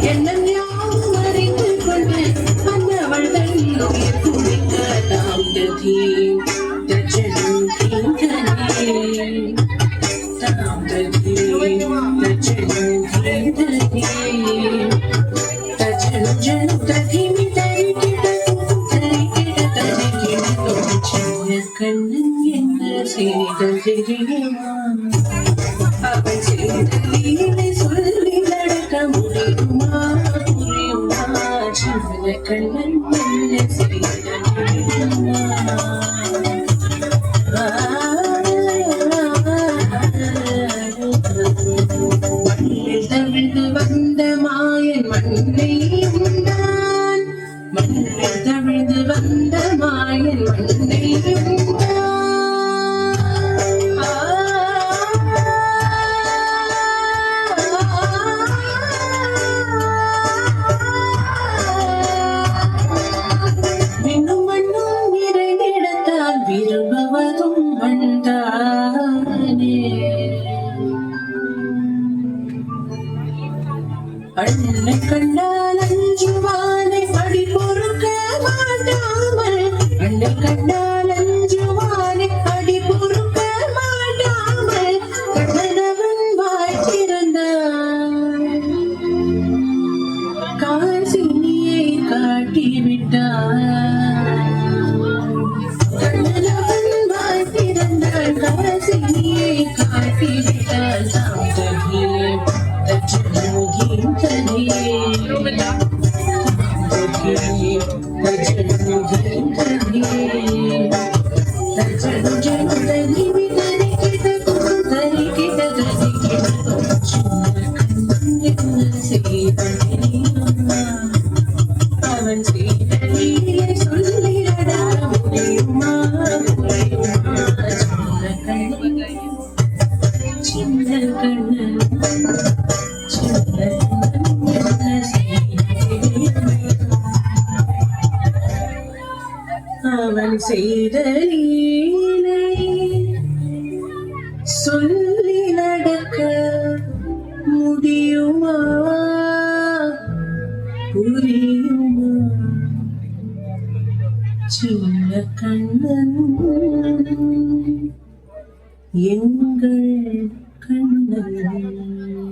எண்ணம் யாவும் அறிந்து கொண்டு மன்னவள் தண்ணீர் குடிக்க தாம் தீம் தச்சனும் தீந்தனே தாம் தீம் தச்சனும் தீந்தனே தச்சனும் ஜனும் தீமி தரிக்கிட சின்ன கண்ணன் என்ன செய்தல் தெரியுமா அவன் செய்த லீலை சொல்லி நடக்க முடியுமா புரியுமா சின்ன கண்ணன் என்ன செய்தல் தெரியுமா மண்ணில் தவிழ்ந்து வந்த மாயன் மண்ணை உண்டான் மண்ணில் தவிழ்ந்து வந்த மாயன் மண்ணை விரும்புவதும் வந்தானே அண்ணனை கண்டால் அஞ்சுவானை படி பொறுக்க மாட்டாமல் அண்ணனை கண்டால் அஞ்சுவானை அடி பொறுக்க மாட்டாமல் கண்ணனவன் வாய் திறந்தான் காசினியை காட்டிவிட்டான் கரசினியை காட்டிவிட்டால் தாம் தகீம் தச்சனும் தீந்தனே தகீம் தச்சனும் தீந்தனே தச்சனும் ஜனும் தனிவி தரிக்கிட சின்ன கண்ணன் என்ன செய்தல் தெரியுமா அவன் செய்த லீலை சொல்லிட முடியுமா புரியுமா சின்ன கண்ணன் சின்ன அவன் செய்த லீலை சொல்லி நடக்க முடியுமா புரியுமா சின்ன கண்ணன் எங்கள் கண்ணன்